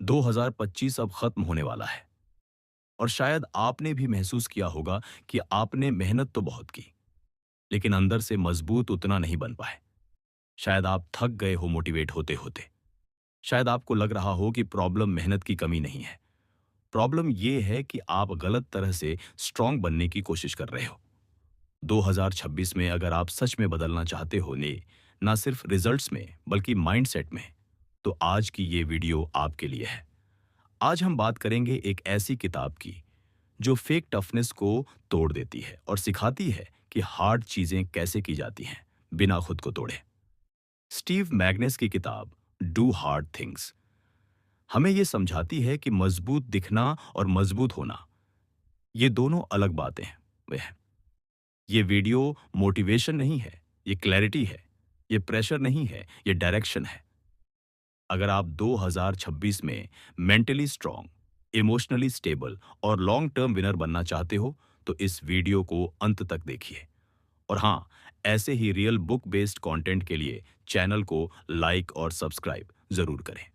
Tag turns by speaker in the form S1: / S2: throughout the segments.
S1: 2025 अब खत्म होने वाला है और शायद आपने भी महसूस किया होगा कि आपने मेहनत तो बहुत की, लेकिन अंदर से मजबूत उतना नहीं बन पाए। शायद आप थक गए हो मोटिवेट होते होते। शायद आपको लग रहा हो कि प्रॉब्लम मेहनत की कमी नहीं है। प्रॉब्लम ये है कि आप गलत तरह से स्ट्रांग बनने की कोशिश कर रहे हो। 2026 में अगर आप सच में बदलना चाहते हो ने ना सिर्फ रिजल्ट्स में बल्कि माइंडसेट में, तो आज की ये वीडियो आपके लिए है। आज हम बात करेंगे एक ऐसी किताब की जो फेक टफनेस को तोड़ देती है और सिखाती है कि हार्ड चीजें कैसे की जाती हैं बिना खुद को तोड़े। स्टीव मैग्नेस की किताब डू हार्ड थिंग्स हमें यह समझाती है कि मजबूत दिखना और मजबूत होना, ये दोनों अलग बातें हैं। वह ये वीडियो मोटिवेशन नहीं है, ये क्लैरिटी है। ये प्रेशर नहीं है, ये डायरेक्शन है। अगर आप 2026 में मेंटली स्ट्रांग, इमोशनली स्टेबल और लॉन्ग टर्म विनर बनना चाहते हो, तो इस वीडियो को अंत तक देखिए। और हाँ, ऐसे ही रियल बुक बेस्ड कंटेंट के लिए चैनल को लाइक और सब्सक्राइब जरूर करें।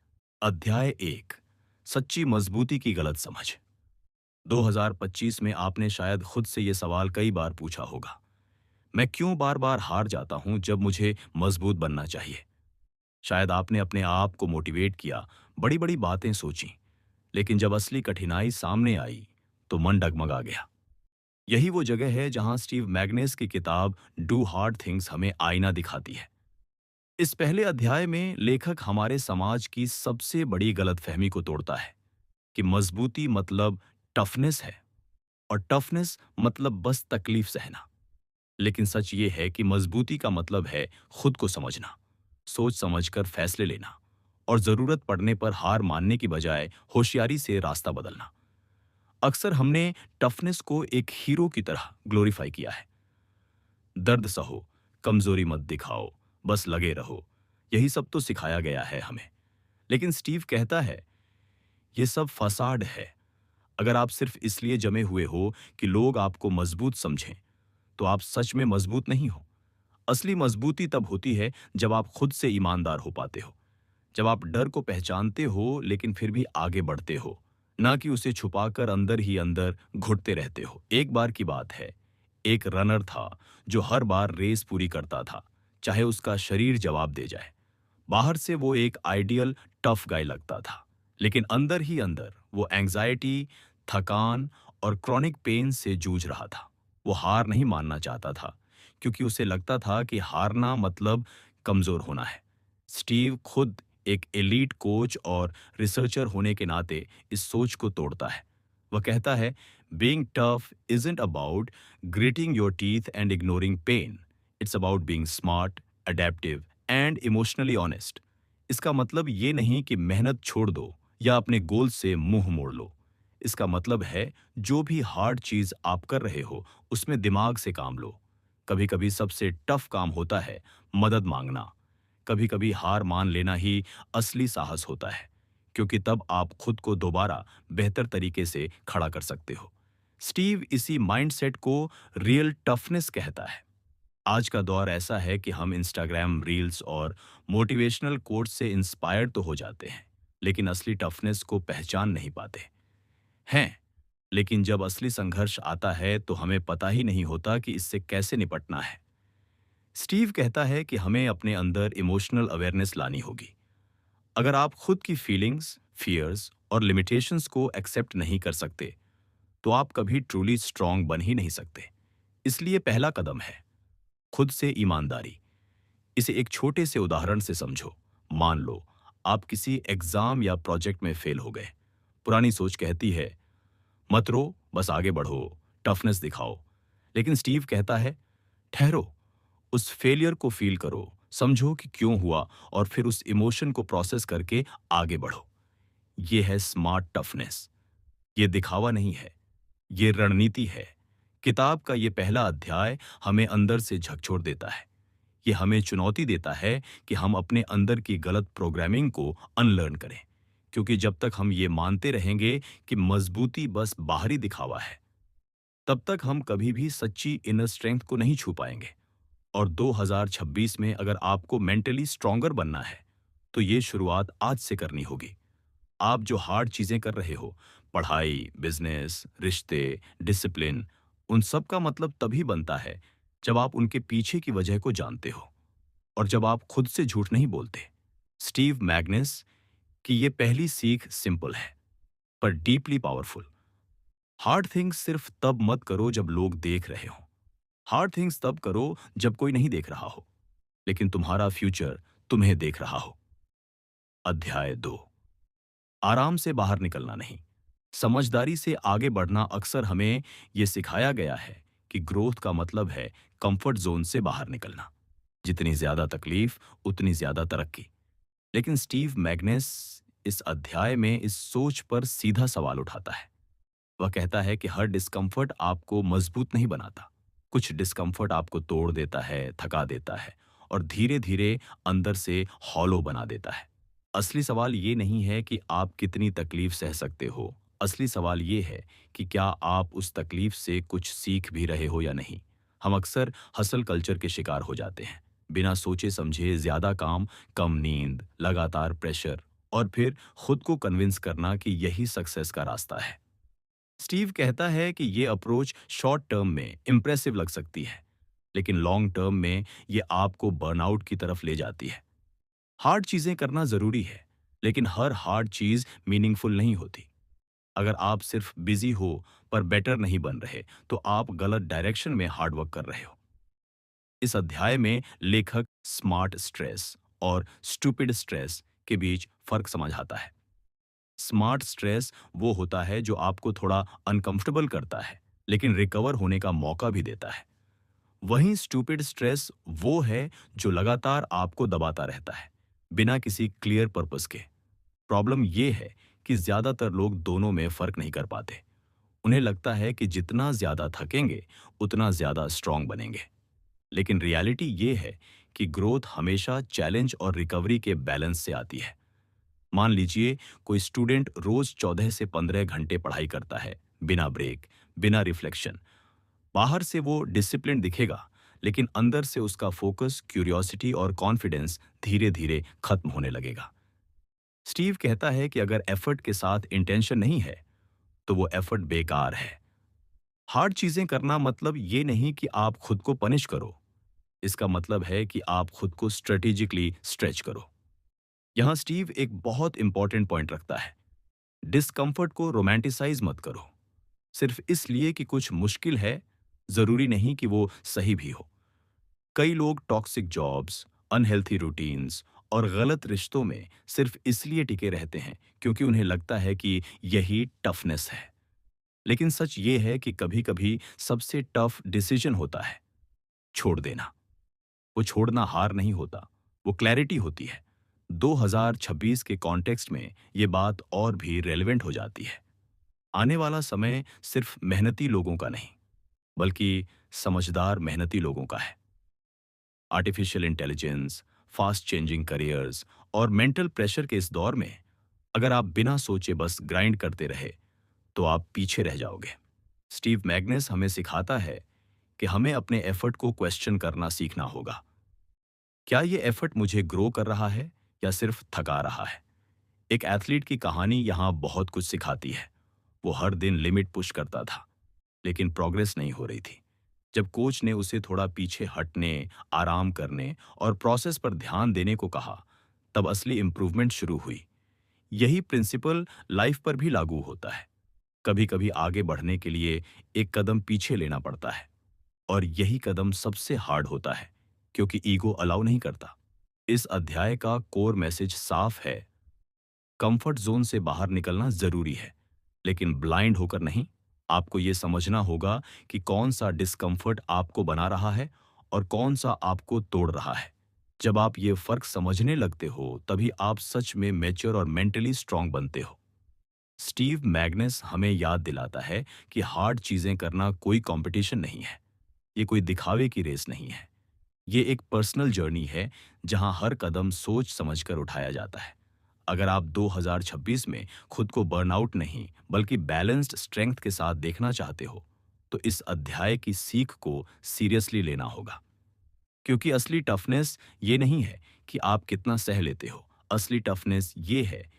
S1: अध्याय 1, सच्ची मजबूती की गलत समझ। 2025 में आपने शायद खुद से ये सवाल कई बार पूछा होगा, मैं क्यों बार बार हार जाता हूं जब मुझे मजबूत बनना चाहिए। शायद आपने अपने आप को मोटिवेट किया, बड़ी बड़ी बातें सोची, लेकिन जब असली कठिनाई सामने आई तो मन डगमगा गया। यही वो जगह है जहां स्टीव मैग्नेस की किताब डू हार्ड थिंग्स हमें आईना दिखाती है। इस पहले अध्याय में लेखक हमारे समाज की सबसे बड़ी गलतफहमी को तोड़ता है कि मजबूती मतलब टफनेस है और टफनेस मतलब बस तकलीफ सहना। लेकिन सच ये है कि मजबूती का मतलब है खुद को समझना, सोच समझकर फैसले लेना और जरूरत पड़ने पर हार मानने की बजाय होशियारी से रास्ता बदलना। अक्सर हमने टफनेस को एक हीरो की तरह ग्लोरीफाई किया है। दर्द सहो, कमजोरी मत दिखाओ, बस लगे रहो, यही सब तो सिखाया गया है हमें। लेकिन स्टीव कहता है ये सब फसाड है। अगर आप सिर्फ इसलिए जमे हुए हो कि लोग आपको मजबूत समझें, तो आप सच में मजबूत नहीं हो। असली मजबूती तब होती है जब आप खुद से ईमानदार हो पाते हो, जब आप डर को पहचानते हो लेकिन फिर भी आगे बढ़ते हो, ना कि उसे छुपाकर अंदर ही अंदर घुटते रहते हो। एक बार की बात है, एक रनर था जो हर बार रेस पूरी करता था, चाहे उसका शरीर जवाब दे जाए। बाहर से वो एक आइडियल टफ गाय लगता था, लेकिन अंदर ही अंदर वो एंजाइटी, थकान और क्रॉनिक पेन से जूझ रहा था। वो हार नहीं मानना चाहता था, क्योंकि उसे लगता था कि हारना मतलब कमजोर होना है। स्टीव खुद एक एलीट कोच और रिसर्चर होने के नाते इस सोच को तोड़ता है। वह कहता है, being tough isn't about gritting your teeth and ignoring pain, it's about being smart, adaptive and emotionally honest. इसका मतलब ये नहीं कि मेहनत छोड़ दो या अपने गोल से मुंह मोड़ लो। इसका मतलब है जो भी हार्ड चीज आप कर रहे हो उसमें दिमाग से काम लो। कभी कभी सबसे टफ काम होता है मदद मांगना। कभी कभी हार मान लेना ही असली साहस होता है, क्योंकि तब आप खुद को दोबारा बेहतर तरीके से खड़ा कर सकते हो। स्टीव इसी माइंडसेट को रियल टफनेस कहता है। आज का दौर ऐसा है कि हम इंस्टाग्राम रील्स और मोटिवेशनल कोट्स से इंस्पायर्ड तो हो जाते हैं, लेकिन असली टफनेस को पहचान नहीं पाते हैं। लेकिन जब असली संघर्ष आता है तो हमें पता ही नहीं होता कि इससे कैसे निपटना है। स्टीव कहता है कि हमें अपने अंदर इमोशनल अवेयरनेस लानी होगी। अगर आप खुद की फीलिंग्स, फियर्स और लिमिटेशंस को एक्सेप्ट नहीं कर सकते, तो आप कभी ट्रूली स्ट्रांग बन ही नहीं सकते। इसलिए पहला कदम है खुद से ईमानदारी। इसे एक छोटे से उदाहरण से समझो। मान लो आप किसी एग्जाम या प्रोजेक्ट में फेल हो गए। पुरानी सोच कहती है मत रो, बस आगे बढ़ो, टफनेस दिखाओ। लेकिन स्टीव कहता है ठहरो, उस फेलियर को फील करो, समझो कि क्यों हुआ और फिर उस इमोशन को प्रोसेस करके आगे बढ़ो। ये है स्मार्ट टफनेस। ये दिखावा नहीं है, ये रणनीति है। किताब का ये पहला अध्याय हमें अंदर से झकझोर देता है। ये हमें चुनौती देता है कि हम अपने अंदर की गलत प्रोग्रामिंग को अनलर्न करें, क्योंकि जब तक हम ये मानते रहेंगे कि मजबूती बस बाहरी दिखावा है, तब तक हम कभी भी सच्ची इनर स्ट्रेंथ को नहीं छू पाएंगे। और 2026 में अगर आपको मेंटली स्ट्रांगर बनना है, तो ये शुरुआत आज से करनी होगी। आप जो हार्ड चीज़ें कर रहे हो, पढ़ाई, बिजनेस, रिश्ते, डिसिप्लिन, उन सब का मतलब तभी बनता है जब आप उनके पीछे की वजह को जानते हो और जब आप खुद से झूठ नहीं बोलते। स्टीव मैग्नस की ये पहली सीख सिंपल है पर डीपली पावरफुल। हार्ड थिंग्स सिर्फ तब मत करो जब लोग देख रहे हो। हार्ड थिंग्स तब करो जब कोई नहीं देख रहा हो, लेकिन तुम्हारा फ्यूचर तुम्हें देख रहा हो। अध्याय 2। आराम से बाहर निकलना नहीं, समझदारी से आगे बढ़ना। अक्सर हमें यह सिखाया गया है कि ग्रोथ का मतलब है कंफर्ट जोन से बाहर निकलना। जितनी ज्यादा तकलीफ उतनी ज्यादा तरक्की। लेकिन स्टीव मैग्नस इस अध्याय में इस सोच पर सीधा सवाल उठाता है। वह कहता है कि हर डिस्कम्फर्ट आपको मजबूत नहीं बनाता। कुछ डिस्कम्फर्ट आपको तोड़ देता है, थका देता है और धीरे धीरे अंदर से हॉलो बना देता है। असली सवाल ये नहीं है कि आप कितनी तकलीफ सह सकते हो। असली सवाल ये है कि क्या आप उस तकलीफ से कुछ सीख भी रहे हो या नहीं। हम अक्सर हसल कल्चर के शिकार हो जाते हैं। बिना सोचे समझे ज्यादा काम, कम नींद, लगातार प्रेशर और फिर खुद को कन्विंस करना कि यही सक्सेस का रास्ता है। स्टीव कहता है कि ये अप्रोच शॉर्ट टर्म में इंप्रेसिव लग सकती है, लेकिन लॉन्ग टर्म में ये आपको बर्नआउट की तरफ ले जाती है। हार्ड चीजें करना जरूरी है, लेकिन हर हार्ड चीज मीनिंगफुल नहीं होती। अगर आप सिर्फ बिजी हो पर बेटर नहीं बन रहे, तो आप गलत डायरेक्शन में हार्ड वर्क कर रहे हो। इस अध्याय में लेखक स्मार्ट स्ट्रेस और स्टूपिड स्ट्रेस के बीच फर्क समझाता है। स्मार्ट स्ट्रेस वो होता है जो आपको थोड़ा अनकंफर्टेबल करता है, लेकिन रिकवर होने का मौका भी देता है। वहीं स्टूपिड स्ट्रेस वो है जो लगातार आपको दबाता रहता है, बिना किसी क्लियर पर्पस के। प्रॉब्लम ये है कि ज्यादातर लोग दोनों में फर्क नहीं कर पाते। उन्हें लगता है कि जितना ज्यादा थकेंगे, उतना ज्यादा स्ट्रांग बनेंगे। लेकिन रियलिटी ये है कि ग्रोथ हमेशा चैलेंज और रिकवरी के बैलेंस से आती है। मान लीजिए कोई स्टूडेंट रोज 14 से 15 घंटे पढ़ाई करता है, बिना ब्रेक, बिना रिफ्लेक्शन। बाहर से वो डिसिप्लिन दिखेगा, लेकिन अंदर से उसका फोकस, क्यूरियोसिटी और कॉन्फिडेंस धीरे धीरे खत्म होने लगेगा। स्टीव कहता है कि अगर एफर्ट के साथ इंटेंशन नहीं है, तो वो एफर्ट बेकार है। हार्ड चीजें करना मतलब ये नहीं कि आप खुद को पनिश करो। इसका मतलब है कि आप खुद को स्ट्रेटेजिकली स्ट्रेच करो। यहां स्टीव एक बहुत इंपॉर्टेंट पॉइंट रखता है। डिस्कंफर्ट को रोमांटिसाइज मत करो। सिर्फ इसलिए कि कुछ मुश्किल है, जरूरी नहीं कि वो सही भी हो। कई लोग टॉक्सिक जॉब्स, अनहेल्थी रूटीन्स और गलत रिश्तों में सिर्फ इसलिए टिके रहते हैं क्योंकि उन्हें लगता है कि यही टफनेस है। लेकिन सच ये है कि कभी-कभी सबसे टफ डिसीजन होता है छोड़ देना। वो छोड़ना हार नहीं होता, वो क्लैरिटी होती है। 2026 के कॉन्टेक्स्ट में ये बात और भी रेलेवेंट हो जाती है। आने वाला समय सिर्फ मेहनती लोगों का नहीं, बल्कि समझदार मेहनती लोगों का है। Artificial intelligence, fast changing careers और मेंटल प्रेशर के इस दौर में अगर आप बिना सोचे बस ग्राइंड करते रहे, तो आप पीछे रह जाओगे। स्टीव मैग्नस हमें सिखाता है कि हमें अपने एफर्ट को क्वेश्चन करना सीखना होगा। क्या ये एफर्ट मुझे ग्रो कर रहा है या सिर्फ थका रहा है? एक एथलीट की कहानी यहाँ बहुत कुछ सिखाती है। वो हर दिन लिमिट पुश करता था, लेकिन प्रोग्रेस नहीं हो रही थी। जब कोच ने उसे थोड़ा पीछे हटने, आराम करने और प्रोसेस पर ध्यान देने को कहा, तब असली इंप्रूवमेंट शुरू हुई। यही प्रिंसिपल लाइफ पर भी लागू होता है। कभी कभी आगे बढ़ने के लिए एक कदम पीछे लेना पड़ता है, और यही कदम सबसे हार्ड होता है, क्योंकि ईगो अलाउ नहीं करता। इस अध्याय का कोर मैसेज साफ है। कंफर्ट जोन से बाहर निकलना जरूरी है, लेकिन ब्लाइंड होकर नहीं। आपको ये समझना होगा कि कौन सा डिस्कम्फर्ट आपको बना रहा है और कौन सा आपको तोड़ रहा है। जब आप ये फर्क समझने लगते हो, तभी आप सच में मैच्योर और मेंटली स्ट्रांग बनते हो। स्टीव मैग्नस हमें याद दिलाता है कि हार्ड चीजें करना कोई कंपटीशन नहीं है। ये कोई दिखावे की रेस नहीं है। ये एक पर्सनल जर्नी है, जहां हर कदम सोच समझकर उठाया जाता है। अगर आप 2026 में खुद को बर्नआउट नहीं, बल्कि बैलेंस्ड स्ट्रेंथ के साथ देखना चाहते हो, तो इस अध्याय की सीख को सीरियसली लेना होगा। क्योंकि असली टफनेस ये नहीं है कि आप कितना सह लेते हो। असली टफनेस ये है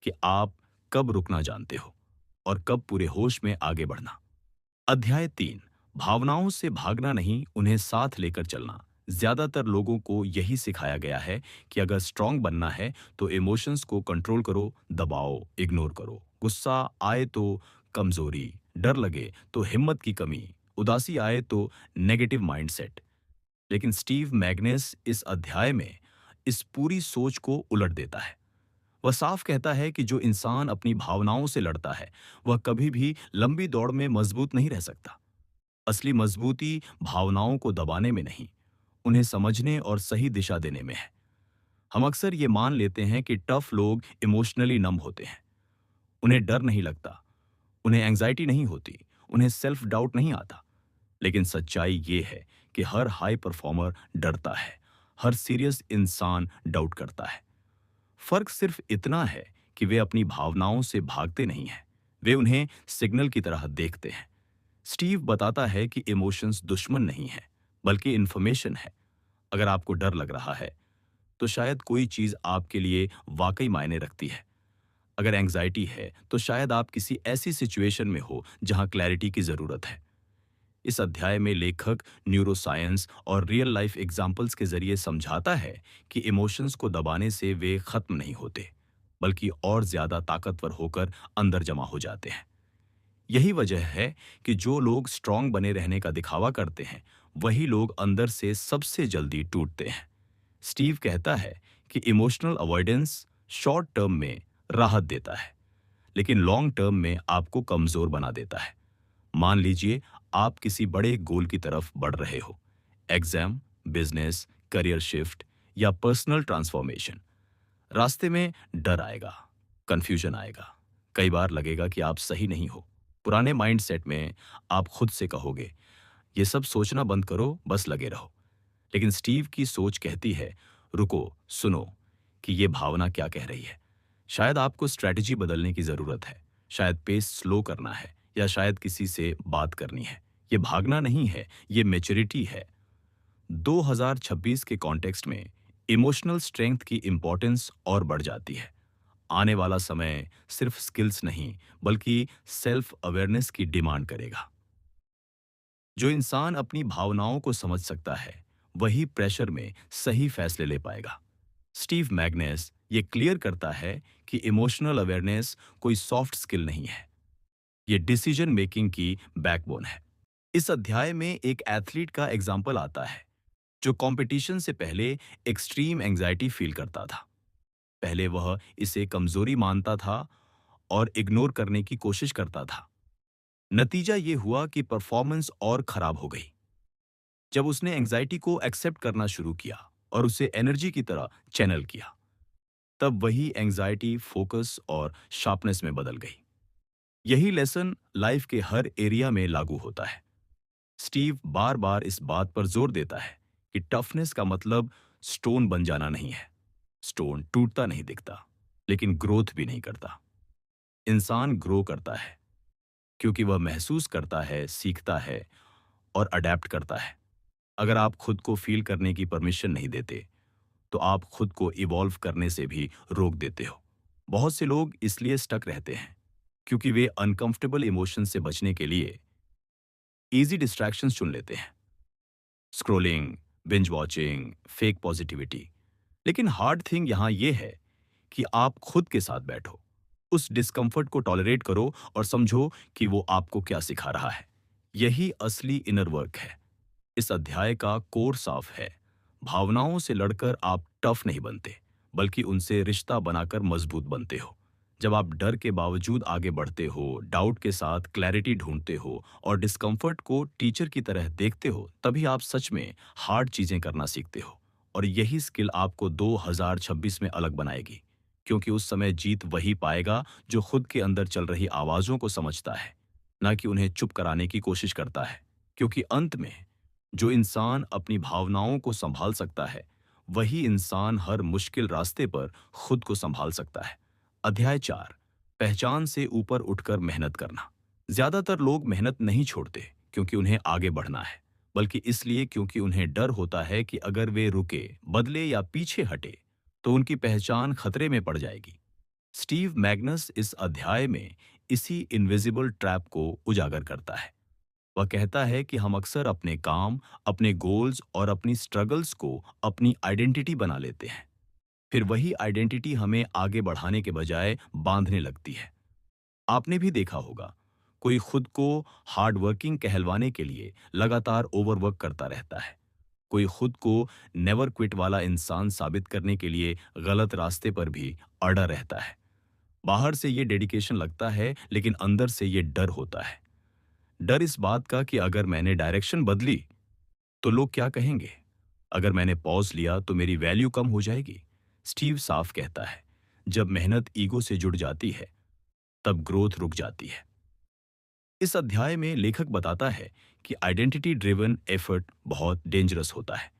S1: कि आप कब रुकना जानते हो और कब पूरे होश में आगे बढ़ना। अध्याय 3, भावनाओं से भागना नहीं, उन्हें साथ लेकर चलना। ज्यादातर लोगों को यही सिखाया गया है कि अगर स्ट्रांग बनना है तो इमोशंस को कंट्रोल करो, दबाओ, इग्नोर करो। गुस्सा आए तो कमजोरी, डर लगे तो हिम्मत की कमी, उदासी आए तो नेगेटिव माइंडसेट। लेकिन स्टीव मैग्नेस इस अध्याय में इस पूरी सोच को उलट देता है। वह साफ कहता है कि जो इंसान अपनी भावनाओं से लड़ता है वह कभी भी लंबी दौड़ में मजबूत नहीं रह सकता। असली मजबूती भावनाओं को दबाने में नहीं, उन्हें समझने और सही दिशा देने में है। हम अक्सर ये मान लेते हैं कि टफ लोग इमोशनली नम होते हैं, उन्हें डर नहीं लगता, उन्हें एंजाइटी नहीं होती, उन्हें सेल्फ डाउट नहीं आता। लेकिन सच्चाई ये है कि हर हाई परफॉर्मर डरता है, हर सीरियस इंसान डाउट करता है। फर्क सिर्फ इतना है कि वे अपनी भावनाओं से भागते नहीं हैं, वे उन्हें सिग्नल की तरह देखते हैं। स्टीव बताता है कि इमोशंस दुश्मन नहीं है, बल्कि इंफॉर्मेशन है। अगर आपको डर लग रहा है तो शायद कोई चीज आपके लिए वाकई मायने रखती है। अगर एंग्जाइटी है तो शायद आप किसी ऐसी सिचुएशन में हो जहां क्लैरिटी की जरूरत है। इस अध्याय में लेखक न्यूरोसाइंस और रियल लाइफ एग्जाम्पल्स के जरिए समझाता है कि इमोशंस को दबाने से वे खत्म नहीं होते, बल्कि और ज्यादा ताकतवर होकर अंदर जमा हो जाते हैं। यही वजह है कि जो लोग स्ट्रांग बने रहने का दिखावा करते हैं वही लोग अंदर से सबसे जल्दी टूटते हैं। स्टीव कहता है कि इमोशनल अवॉइडेंस शॉर्ट टर्म में राहत देता है, लेकिन लॉन्ग टर्म में आपको कमजोर बना देता है। मान लीजिए आप किसी बड़े गोल की तरफ बढ़ रहे हो, एग्जाम, बिजनेस, करियर शिफ्ट या पर्सनल ट्रांसफॉर्मेशन। रास्ते में डर आएगा, कंफ्यूजन आएगा, कई बार लगेगा कि आप सही नहीं हो। पुराने माइंडसेट में आप खुद से कहोगे, ये सब सोचना बंद करो, बस लगे रहो। लेकिन स्टीव की सोच कहती है, रुको, सुनो कि ये भावना क्या कह रही है। शायद आपको स्ट्रैटेजी बदलने की जरूरत है, शायद पेस स्लो करना है, या शायद किसी से बात करनी है। ये भागना नहीं है, ये मैच्योरिटी है। 2026 के कॉन्टेक्स्ट में इमोशनल स्ट्रेंथ की इंपॉर्टेंस और बढ़ जाती है। आने वाला समय सिर्फ स्किल्स नहीं, बल्कि सेल्फ अवेयरनेस की डिमांड करेगा। जो इंसान अपनी भावनाओं को समझ सकता है वही प्रेशर में सही फैसले ले पाएगा। स्टीव मैग्नेस ये क्लियर करता है कि इमोशनल अवेयरनेस कोई सॉफ्ट स्किल नहीं है, ये डिसीजन मेकिंग की बैकबोन है। इस अध्याय में एक एथलीट का एग्जाम्पल आता है जो कंपटीशन से पहले एक्सट्रीम एंजाइटी फील करता था। पहले वह इसे कमजोरी मानता था और इग्नोर करने की कोशिश करता था। नतीजा ये हुआ कि परफॉर्मेंस और खराब हो गई। जब उसने एंजाइटी को एक्सेप्ट करना शुरू किया और उसे एनर्जी की तरह चैनल किया, तब वही एंजाइटी फोकस और शार्पनेस में बदल गई। यही लेसन लाइफ के हर एरिया में लागू होता है। स्टीव बार बार इस बात पर जोर देता है कि टफनेस का मतलब स्टोन बन जाना नहीं है। स्टोन टूटता नहीं दिखता, लेकिन ग्रोथ भी नहीं करता। इंसान ग्रो करता है क्योंकि वह महसूस करता है, सीखता है और अडेप्ट करता है। अगर आप खुद को फील करने की परमिशन नहीं देते तो आप खुद को इवॉल्व करने से भी रोक देते हो। बहुत से लोग इसलिए स्टक रहते हैं क्योंकि वे अनकंफर्टेबल इमोशन से बचने के लिए इजी डिस्ट्रैक्शंस चुन लेते हैं, scrolling, binge watching, fake positivity. लेकिन हार्ड थिंग यहां यह है कि आप खुद के साथ बैठो, उस डिस्कंफर्ट को टॉलरेट करो और समझो कि वो आपको क्या सिखा रहा है। यही असली इनर वर्क है। इस अध्याय का कोर साफ है, भावनाओं से लड़कर आप टफ नहीं बनते, बल्कि उनसे रिश्ता बनाकर मजबूत बनते हो। जब आप डर के बावजूद आगे बढ़ते हो, डाउट के साथ क्लैरिटी ढूंढते हो और डिस्कंफर्ट को टीचर की तरह देखते हो, तभी आप सच में हार्ड चीजें करना सीखते हो। और यही स्किल आपको 2026 में अलग बनाएगी, क्योंकि उस समय जीत वही पाएगा जो खुद के अंदर चल रही आवाजों को समझता है, ना कि उन्हें चुप कराने की कोशिश करता है। क्योंकि अंत में जो इंसान अपनी भावनाओं को संभाल सकता है वही इंसान हर मुश्किल रास्ते पर खुद को संभाल सकता है। अध्याय 4, पहचान से ऊपर उठकर मेहनत करना। ज्यादातर लोग मेहनत नहीं छोड़ते क्योंकि उन्हें आगे बढ़ना है, बल्कि इसलिए क्योंकि उन्हें डर होता है कि अगर वे रुके, बदले या पीछे हटे तो उनकी पहचान खतरे में पड़ जाएगी। स्टीव मैग्नस इस अध्याय में इसी इनविजिबल ट्रैप को उजागर करता है। वह कहता है कि हम अक्सर अपने काम, अपने गोल्स और अपनी स्ट्रगल्स को अपनी आइडेंटिटी बना लेते हैं। फिर वही आइडेंटिटी हमें आगे बढ़ाने के बजाय बांधने लगती है। आपने भी देखा होगा, कोई खुद को हार्ड वर्किंग कहलवाने के लिए लगातार ओवरवर्क करता रहता है। कोई खुद को नेवर क्विट वाला इंसान साबित करने के लिए गलत रास्ते पर भी अड़ा रहता है। बाहर से ये डेडिकेशन लगता है, लेकिन अंदर से ये डर होता है। डर इस बात का कि अगर मैंने डायरेक्शन बदली तो लोग क्या कहेंगे? अगर मैंने पॉज लिया तो मेरी वैल्यू कम हो जाएगी। स्टीव साफ कहता है, जब मेहनत ईगो से जुड़ जाती है, तब ग्रोथ रुक जाती है। इस अध्याय में लेखक बताता है कि आइडेंटिटी ड्रिवन एफर्ट बहुत डेंजरस होता है।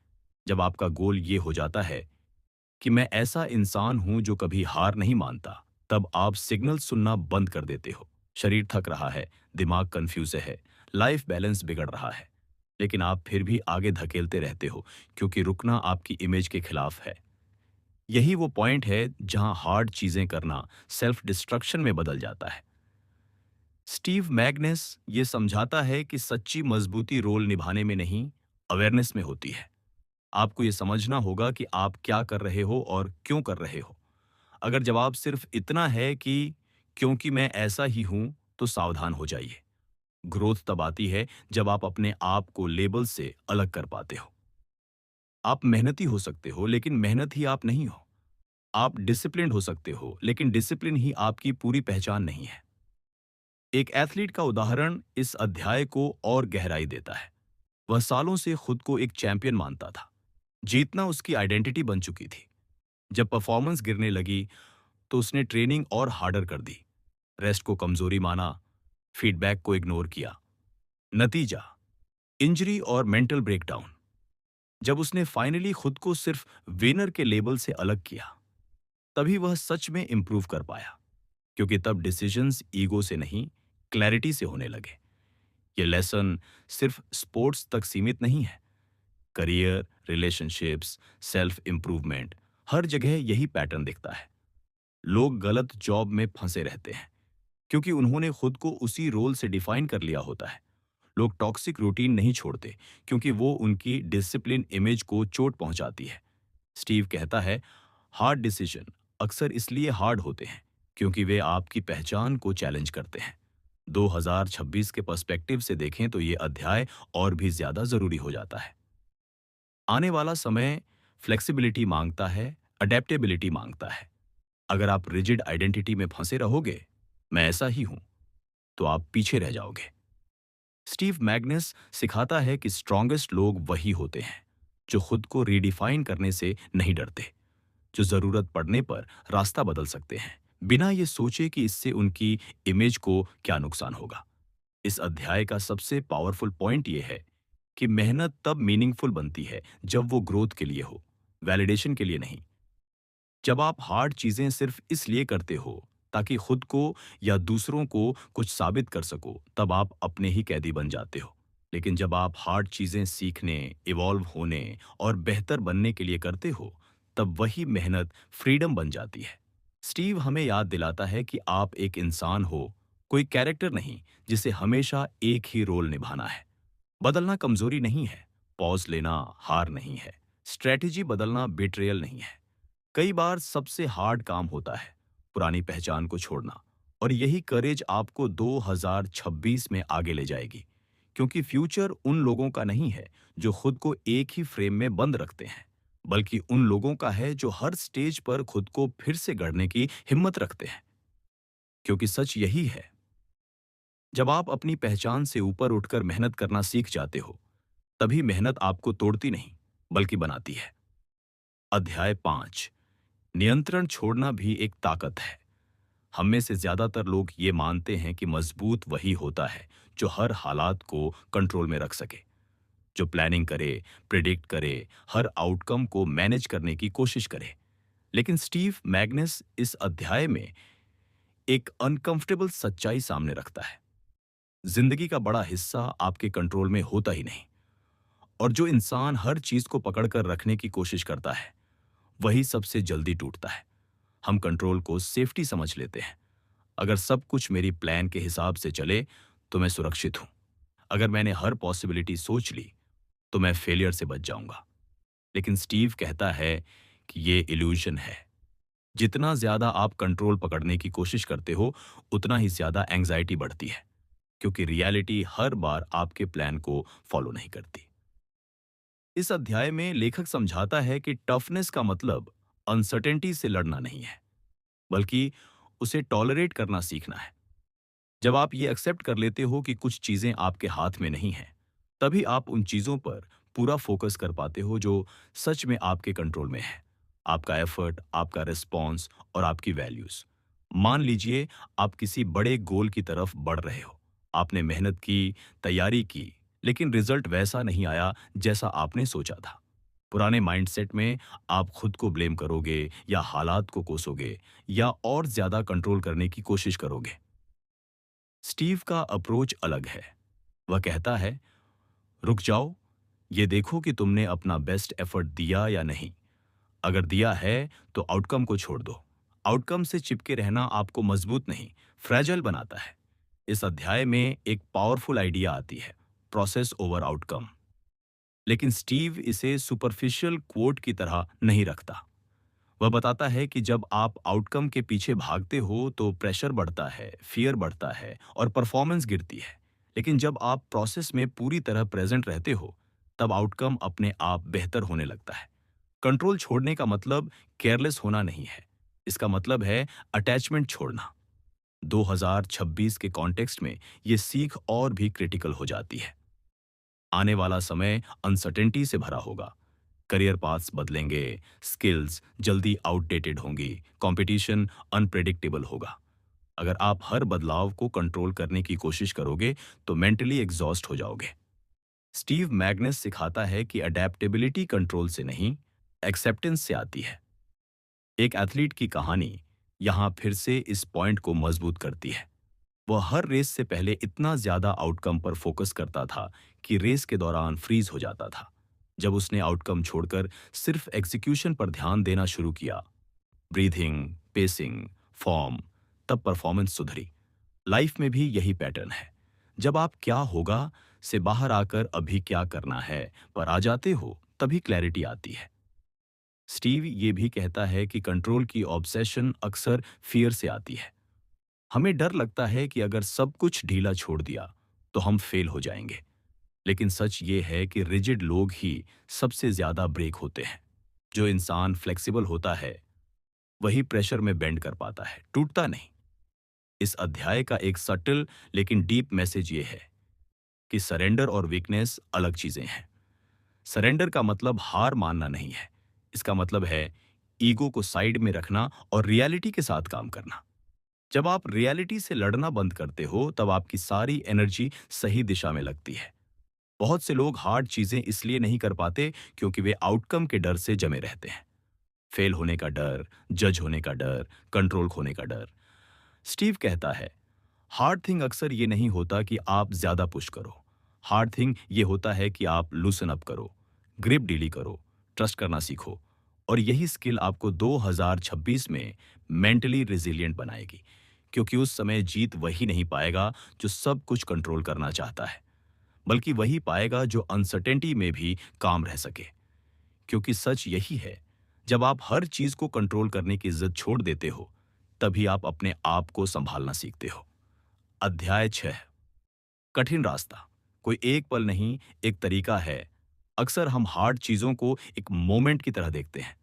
S1: जब आपका गोल ये हो जाता है कि मैं ऐसा इंसान हूं जो कभी हार नहीं मानता, तब आप सिग्नल सुनना बंद कर देते हो। शरीर थक रहा है, दिमाग कंफ्यूज है, लाइफ बैलेंस बिगड़ रहा है, लेकिन आप फिर भी आगे धकेलते रहते हो क्योंकि रुकना आपकी इमेज के खिलाफ है। यही वो पॉइंट है जहां हार्ड चीजें करना सेल्फ डिस्ट्रक्शन में बदल जाता है। स्टीव मैग्नस ये समझाता है कि सच्ची मजबूती रोल निभाने में नहीं, अवेयरनेस में होती है। आपको ये समझना होगा कि आप क्या कर रहे हो और क्यों कर रहे हो। अगर जवाब सिर्फ इतना है कि क्योंकि मैं ऐसा ही हूं, तो सावधान हो जाइए। ग्रोथ तब आती है जब आप अपने आप को लेबल से अलग कर पाते हो। आप मेहनती हो सकते हो, लेकिन मेहनत ही आप नहीं हो। आप डिसिप्लिन्ड हो सकते हो, लेकिन डिसिप्लिन ही आपकी पूरी पहचान नहीं है। एक एथलीट का उदाहरण इस अध्याय को और गहराई देता है। वह सालों से खुद को एक चैंपियन मानता था। जीतना उसकी आइडेंटिटी बन चुकी थी। जब परफॉर्मेंस गिरने लगी, तो उसने ट्रेनिंग और हार्डर कर दी। रेस्ट को कमजोरी माना, फीडबैक को इग्नोर किया। नतीजा, इंजरी और मेंटल ब्रेकडाउन। जब उसने फाइनली खुद को सिर्फ विनर के लेबल से अलग किया, तभी वह सच में इंप्रूव कर पाया, क्योंकि तब डिसीजंस ईगो से नहीं, क्लैरिटी से होने लगे। ये लेसन सिर्फ स्पोर्ट्स तक सीमित नहीं है। करियर, रिलेशनशिप्स, सेल्फ इंप्रूवमेंट, हर जगह यही पैटर्न दिखता है। लोग गलत जॉब में फंसे रहते हैं क्योंकि उन्होंने खुद को उसी रोल से डिफाइन कर लिया होता है। लोग टॉक्सिक रूटीन नहीं छोड़ते क्योंकि वो उनकी डिसिप्लिन इमेज को चोट पहुंचाती है। स्टीव कहता है, हार्ड डिसीजन अक्सर इसलिए हार्ड होते हैं क्योंकि वे आपकी पहचान को चैलेंज करते हैं। 2026 के पर्सपेक्टिव से देखें तो ये अध्याय और भी ज्यादा जरूरी हो जाता है। आने वाला समय फ्लेक्सिबिलिटी मांगता है, अडेप्टेबिलिटी मांगता है। अगर आप रिजिड आइडेंटिटी में फंसे रहोगे, मैं ऐसा ही हूं, तो आप पीछे रह जाओगे। स्टीव मैग्नस सिखाता है कि स्ट्रॉन्गेस्ट लोग वही होते हैं जो खुद को रीडिफाइन करने से नहीं डरते, जो जरूरत पड़ने पर रास्ता बदल सकते हैं, बिना ये सोचे कि इससे उनकी इमेज को क्या नुकसान होगा। इस अध्याय का सबसे पावरफुल पॉइंट यह है कि मेहनत तब मीनिंगफुल बनती है जब वो ग्रोथ के लिए हो, वैलिडेशन के लिए नहीं। जब आप हार्ड चीजें सिर्फ इसलिए करते हो ताकि खुद को या दूसरों को कुछ साबित कर सको, तब आप अपने ही कैदी बन जाते हो। लेकिन जब आप हार्ड चीजें सीखने, इवॉल्व होने और बेहतर बनने के लिए करते हो, तब वही मेहनत फ्रीडम बन जाती है। स्टीव हमें याद दिलाता है कि आप एक इंसान हो, कोई कैरेक्टर नहीं जिसे हमेशा एक ही रोल निभाना है। बदलना कमजोरी नहीं है, पॉज लेना हार नहीं है, स्ट्रेटेजी बदलना बेट्रेयल नहीं है। कई बार सबसे हार्ड काम होता है पुरानी पहचान को छोड़ना, और यही करेज आपको 2026 में आगे ले जाएगी, क्योंकि फ्यूचर उन लोगों का नहीं है जो खुद को एक ही फ्रेम में बंद रखते हैं, बल्कि उन लोगों का है जो हर स्टेज पर खुद को फिर से गढ़ने की हिम्मत रखते हैं। क्योंकि सच यही है, जब आप अपनी पहचान से ऊपर उठकर मेहनत करना सीख जाते हो, तभी मेहनत आपको तोड़ती नहीं, बल्कि बनाती है। अध्याय 5, नियंत्रण छोड़ना भी एक ताकत है। हम में से ज्यादातर लोग ये मानते हैं कि मजबूत वही होता है जो हर हालात को कंट्रोल में रख सके, जो प्लानिंग करे, प्रिडिक्ट करे, हर आउटकम को मैनेज करने की कोशिश करे। लेकिन स्टीव मैग्नस इस अध्याय में एक अनकंफर्टेबल सच्चाई सामने रखता है। जिंदगी का बड़ा हिस्सा आपके कंट्रोल में होता ही नहीं, और जो इंसान हर चीज को पकड़कर रखने की कोशिश करता है, वही सबसे जल्दी टूटता है। हम कंट्रोल को सेफ्टी समझ लेते हैं। अगर सब कुछ मेरी प्लान के हिसाब से चले तो मैं सुरक्षित हूं। अगर मैंने हर पॉसिबिलिटी सोच ली तो मैं फेलियर से बच जाऊंगा। लेकिन स्टीव कहता है कि ये इल्यूजन है। जितना ज्यादा आप कंट्रोल पकड़ने की कोशिश करते हो, उतना ही ज्यादा एंग्जाइटी बढ़ती है, क्योंकि रियलिटी हर बार आपके प्लान को फॉलो नहीं करती। इस अध्याय में लेखक समझाता है कि टफनेस का मतलब अनसर्टेनिटी से लड़ना नहीं है, बल्कि उसे टॉलरेट करना सीखना है। जब आप ये एक्सेप्ट कर लेते हो कि कुछ चीजें आपके हाथ में नहीं हैं, तभी आप उन चीजों पर पूरा फोकस कर पाते हो जो सच में आपके कंट्रोल में है। आपका एफर्ट, आपका रिस्पॉन्स और आपकी वैल्यूज। मान लीजिए आप किसी बड़े गोल की तरफ बढ़ रहे हो। आपने मेहनत की, तैयारी की, लेकिन रिजल्ट वैसा नहीं आया जैसा आपने सोचा था। पुराने माइंडसेट में आप खुद को ब्लेम करोगे या हालात को कोसोगे या और ज्यादा कंट्रोल करने की कोशिश करोगे। स्टीव का अप्रोच अलग है। वह कहता है, रुक जाओ, ये देखो कि तुमने अपना बेस्ट एफर्ट दिया या नहीं। अगर दिया है तो आउटकम को छोड़ दो। आउटकम से चिपके रहना आपको मजबूत नहीं, फ्रेजाइल बनाता है। इस अध्याय में एक पावरफुल आइडिया आती है, प्रोसेस ओवर आउटकम। लेकिन स्टीव इसे सुपरफिशियल क्वोट की तरह नहीं रखता। वह बताता है कि जब आप आउटकम के पीछे भागते हो तो प्रेशर बढ़ता है, फियर बढ़ता है और परफॉर्मेंस गिरती है। लेकिन जब आप प्रोसेस में पूरी तरह प्रेजेंट रहते हो, तब आउटकम अपने आप बेहतर होने लगता है। कंट्रोल छोड़ने का मतलब केयरलेस होना नहीं है। इसका मतलब है अटैचमेंट छोड़ना। 2026 के कॉन्टेक्स्ट में ये सीख और भी क्रिटिकल हो जाती है। आने वाला समय अनसर्टेनिटी से भरा होगा। करियर पाथ्स बदलेंगे, स्किल्स जल्दी आउटडेटेड होंगी, कंपटीशन अनप्रेडिक्टेबल होगा। अगर आप हर बदलाव को कंट्रोल करने की कोशिश करोगे तो मेंटली एग्जॉस्ट हो जाओगे। स्टीव मैग्नस सिखाता है कि अडेप्टेबिलिटी कंट्रोल से नहीं, एक्सेप्टेंस से आती है। एक एथलीट की कहानी यहां फिर से इस पॉइंट को मजबूत करती है। वह हर रेस से पहले इतना ज्यादा आउटकम पर फोकस करता था कि रेस के दौरान फ्रीज हो जाता था। जब उसने आउटकम छोड़कर सिर्फ एग्जीक्यूशन पर ध्यान देना शुरू किया, ब्रीथिंग, पेसिंग, फॉर्म, तब परफॉर्मेंस सुधरी। लाइफ में भी यही पैटर्न है। जब आप क्या होगा से बाहर आकर अभी क्या करना है पर आ जाते हो, तभी क्लैरिटी आती है। स्टीव ये भी कहता है कि कंट्रोल की ऑब्सेशन अक्सर फियर से आती है। हमें डर लगता है कि अगर सब कुछ ढीला छोड़ दिया तो हम फेल हो जाएंगे। लेकिन सच ये है कि रिजिड लोग ही सबसे ज्यादा ब्रेक होते हैं। जो इंसान फ्लेक्सिबल होता है वही प्रेशर में बेंड कर पाता है, टूटता नहीं। इस अध्याय का एक सटल लेकिन डीप मैसेज ये है कि सरेंडर और वीकनेस अलग चीजें हैं। सरेंडर का मतलब हार मानना नहीं है। इसका मतलब है ईगो को साइड में रखना और रियलिटी के साथ काम करना। जब आप रियलिटी से लड़ना बंद करते हो, तब आपकी सारी एनर्जी सही दिशा में लगती है। बहुत से लोग हार्ड चीजें इसलिए नहीं कर पाते क्योंकि वे आउटकम के डर से जमे रहते हैं। फेल होने का डर, जज होने का डर, कंट्रोल खोने का डर। स्टीव कहता है, हार्ड थिंग अक्सर ये नहीं होता कि आप ज्यादा पुश करो। हार्ड थिंग ये होता है कि आप लूसन अप करो, ग्रिप डीली करो, ट्रस्ट करना सीखो। और यही स्किल आपको 2026 में मेंटली रिजिलियंट बनाएगी, क्योंकि उस समय जीत वही नहीं पाएगा जो सब कुछ कंट्रोल करना चाहता है, बल्कि वही पाएगा जो अनसर्टेनिटी में भी काम रह सके। क्योंकि सच यही है, जब आप हर चीज को कंट्रोल करने की जिद छोड़ देते हो, तभी आप अपने आप को संभालना सीखते हो। अध्याय 6, कठिन रास्ता। कोई एक पल नहीं, एक तरीका है। अक्सर हम हार्ड चीजों को एक मोमेंट की तरह देखते हैं।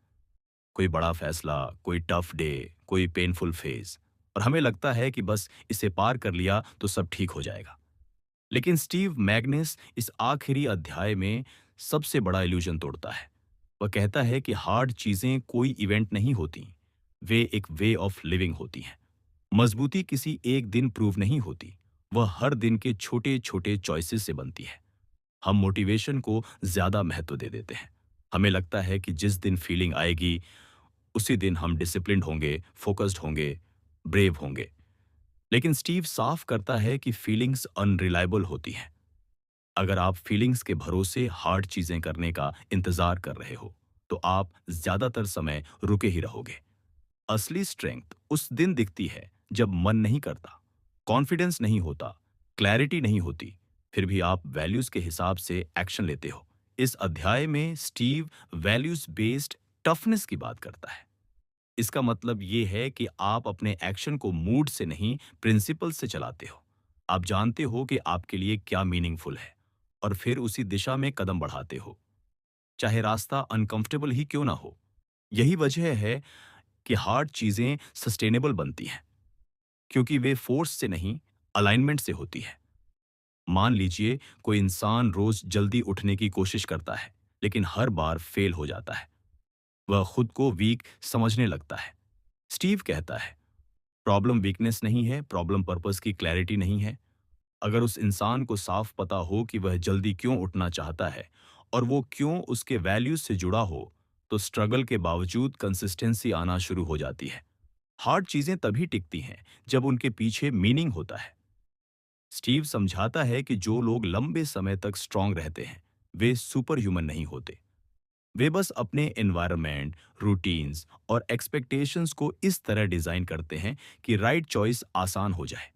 S1: कोई बड़ा फैसला, कोई टफ डे, कोई पेनफुल फेज, और हमें लगता है कि बस इसे पार कर लिया तो सब ठीक हो जाएगा। लेकिन स्टीव मैग्नस इस आखिरी अध्याय में सबसे बड़ा इल्यूजन तोड़ता है। वह कहता है कि हार्ड चीजें कोई इवेंट नहीं होती, वे एक वे ऑफ लिविंग होती हैं। मजबूती किसी एक दिन प्रूव नहीं होती, वह हर दिन के छोटे छोटे चॉइसेस से बनती है। हम मोटिवेशन को ज्यादा महत्व दे देते हैं। हमें लगता है कि जिस दिन फीलिंग आएगी उसी दिन हम डिसिप्लिन्ड होंगे, फोकस्ड होंगे, ब्रेव होंगे। लेकिन स्टीव साफ करता है कि फीलिंग्स अनरिलायबल होती हैं। अगर आप फीलिंग्स के भरोसे हार्ड चीजें करने का इंतजार कर रहे हो, तो आप ज्यादातर समय रुके ही रहोगे। असली स्ट्रेंथ उस दिन दिखती है जब मन नहीं करता, कॉन्फिडेंस नहीं होता, क्लैरिटी नहीं होती, फिर भी आप वैल्यूज के हिसाब से एक्शन लेते हो। इस अध्याय में स्टीव वैल्यूज बेस्ड टफनेस की बात करता है। इसका मतलब ये है कि आप अपने एक्शन को मूड से नहीं, प्रिंसिपल से चलाते हो। आप जानते हो कि आपके लिए क्या मीनिंगफुल है और फिर उसी दिशा में कदम बढ़ाते हो, चाहे रास्ता अनकंफर्टेबल ही क्यों ना हो। यही वजह है कि हार्ड चीजें सस्टेनेबल बनती हैं, क्योंकि वे फोर्स से नहीं, अलाइनमेंट से होती है। मान लीजिए कोई इंसान रोज जल्दी उठने की कोशिश करता है, लेकिन हर बार फेल हो जाता है। वह खुद को वीक समझने लगता है। स्टीव कहता है, प्रॉब्लम वीकनेस नहीं है, प्रॉब्लम पर्पस की क्लैरिटी नहीं है। अगर उस इंसान को साफ पता हो कि वह जल्दी क्यों उठना चाहता है और वो क्यों उसके वैल्यूज से जुड़ा हो, तो स्ट्रगल के बावजूद कंसिस्टेंसी आना शुरू हो जाती है। हार्ड चीजें तभी टिकती हैं जब उनके पीछे मीनिंग होता है। स्टीव समझाता है कि जो लोग लंबे समय तक स्ट्रांग रहते हैं, वे सुपर ह्यूमन नहीं होते। वे बस अपने एनवायरनमेंट, रूटीन्स और एक्सपेक्टेशंस को इस तरह डिजाइन करते हैं कि राइट चॉइस आसान हो जाए।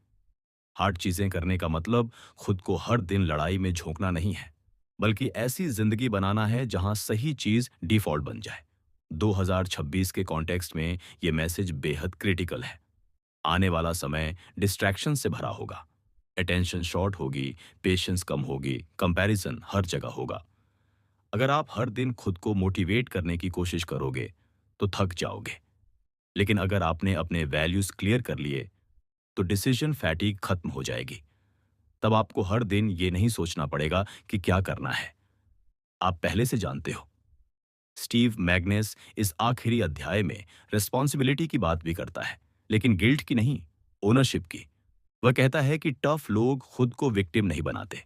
S1: हार्ड चीजें करने का मतलब खुद को हर दिन लड़ाई में झोंकना नहीं है, बल्कि ऐसी जिंदगी बनाना है जहां सही चीज डिफॉल्ट बन जाए। 2026 के कॉन्टेक्स्ट में यह मैसेज बेहद क्रिटिकल है। आने वाला समय डिस्ट्रैक्शन से भरा होगा। अटेंशन शॉर्ट होगी, पेशेंस कम होगी, कंपैरिजन हर जगह होगा। अगर आप हर दिन खुद को मोटिवेट करने की कोशिश करोगे, तो थक जाओगे। लेकिन अगर आपने अपने वैल्यूज क्लियर कर लिए, तो डिसीजन फैटीग खत्म हो जाएगी। तब आपको हर दिन ये नहीं सोचना पड़ेगा कि क्या करना है। आप पहले से जानते हो। स्टीव मैग्नेस इस आखिरी अध्याय में रिस्पॉन्सिबिलिटी की बात भी करता है, लेकिन गिल्ट की नहीं, ओनरशिप की। वह कहता है कि टफ लोग खुद को विक्टिम नहीं बनाते।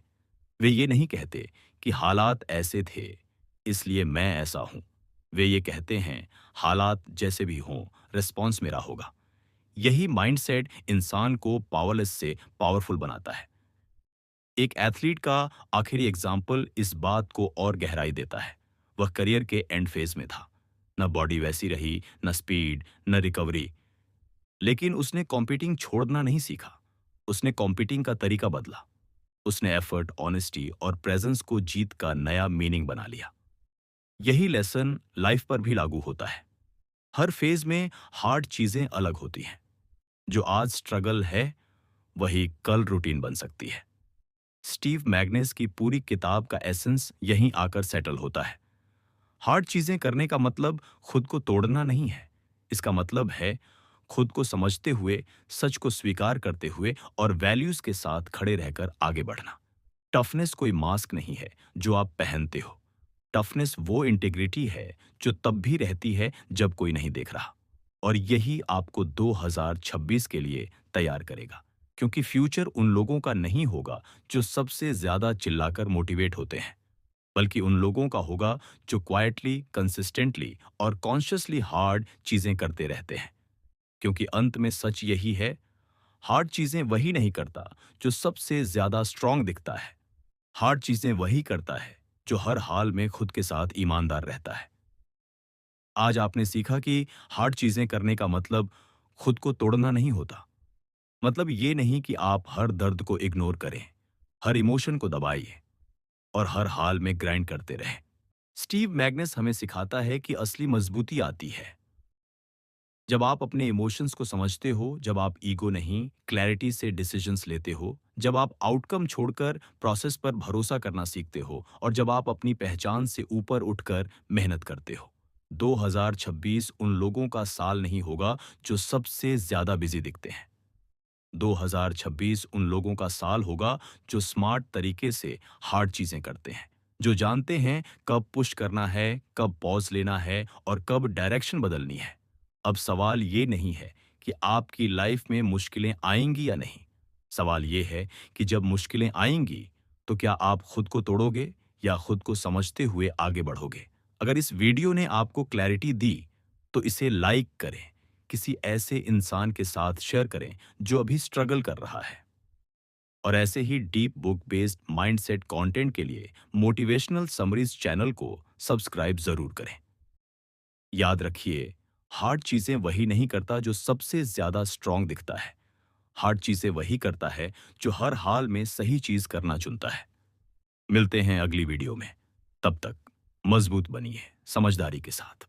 S1: वे ये नहीं कहते कि हालात ऐसे थे, इसलिए मैं ऐसा हूं। वे ये कहते हैं, हालात जैसे भी हों, रिस्पॉन्स मेरा होगा। यही माइंडसेट इंसान को पावरलेस से पावरफुल बनाता है। एक एथलीट का आखिरी एग्जाम्पल इस बात को और गहराई देता है। वह करियर के एंड फेज में था। न बॉडी वैसी रही, न स्पीड, न रिकवरी। लेकिन उसने कॉम्पिटिंग छोड़ना नहीं सीखा। उसने कॉम्पिटिंग का तरीका बदला। उसने एफर्ट, ऑनेस्टी और प्रेजेंस को जीत का नया मीनिंग बना लिया। यही लेसन लाइफ पर भी लागू होता है। हर फेज में हार्ड चीजें अलग होती हैं। जो आज स्ट्रगल है, वही कल रूटीन बन सकती है। स्टीव मैग्नेस की पूरी किताब का एसेंस यहीं आकर सेटल होता है। हार्ड चीजें करने का मतलब खुद को तोड़ना नहीं है। इसका मतलब है खुद को समझते हुए, सच को स्वीकार करते हुए और वैल्यूज के साथ खड़े रहकर आगे बढ़ना। टफनेस कोई मास्क नहीं है जो आप पहनते हो। टफनेस वो इंटीग्रिटी है जो तब भी रहती है जब कोई नहीं देख रहा। और यही आपको 2026 के लिए तैयार करेगा, क्योंकि फ्यूचर उन लोगों का नहीं होगा जो सबसे ज्यादा चिल्लाकर मोटिवेट होते हैं, बल्कि उन लोगों का होगा जो क्वाइटली, कंसिस्टेंटली और कॉन्शियसली हार्ड चीजें करते रहते हैं। क्योंकि अंत में सच यही है, हार्ड चीजें वही नहीं करता जो सबसे ज्यादा स्ट्रांग दिखता है। हार्ड चीजें वही करता है जो हर हाल में खुद के साथ ईमानदार रहता है। आज आपने सीखा कि हार्ड चीजें करने का मतलब खुद को तोड़ना नहीं होता। मतलब ये नहीं कि आप हर दर्द को इग्नोर करें, हर इमोशन को दबाइए और हर हाल में ग्राइंड करते रहें। स्टीव मैग्नेस हमें सिखाता है कि असली मजबूती आती है जब आप अपने इमोशंस को समझते हो, जब आप ईगो नहीं, क्लैरिटी से डिसीजंस लेते हो, जब आप आउटकम छोड़कर प्रोसेस पर भरोसा करना सीखते हो और जब आप अपनी पहचान से ऊपर उठकर मेहनत करते हो। 2026 उन लोगों का साल नहीं होगा जो सबसे ज्यादा बिजी दिखते हैं। 2026 उन लोगों का साल होगा जो स्मार्ट तरीके से हार्ड चीजें करते हैं, जो जानते हैं कब पुश करना है, कब पॉज लेना है और कब डायरेक्शन बदलनी है। अब सवाल ये नहीं है कि आपकी लाइफ में मुश्किलें आएंगी या नहीं। सवाल ये है कि जब मुश्किलें आएंगी, तो क्या आप खुद को तोड़ोगे या खुद को समझते हुए आगे बढ़ोगे। अगर इस वीडियो ने आपको क्लैरिटी दी, तो इसे लाइक करें, किसी ऐसे इंसान के साथ शेयर करें जो अभी स्ट्रगल कर रहा है। और ऐसे ही deep book based mindset content के लिए मोटिवेशनल समरीज चैनल को सब्सक्राइब जरूर करें। याद रखिए, हार्ड चीजें वही नहीं करता जो सबसे ज्यादा स्ट्रांग दिखता है। हार्ड चीजें वही करता है जो हर हाल में सही चीज करना चुनता है। मिलते हैं अगली वीडियो में। तब तक मजबूत बनिए समझदारी के साथ।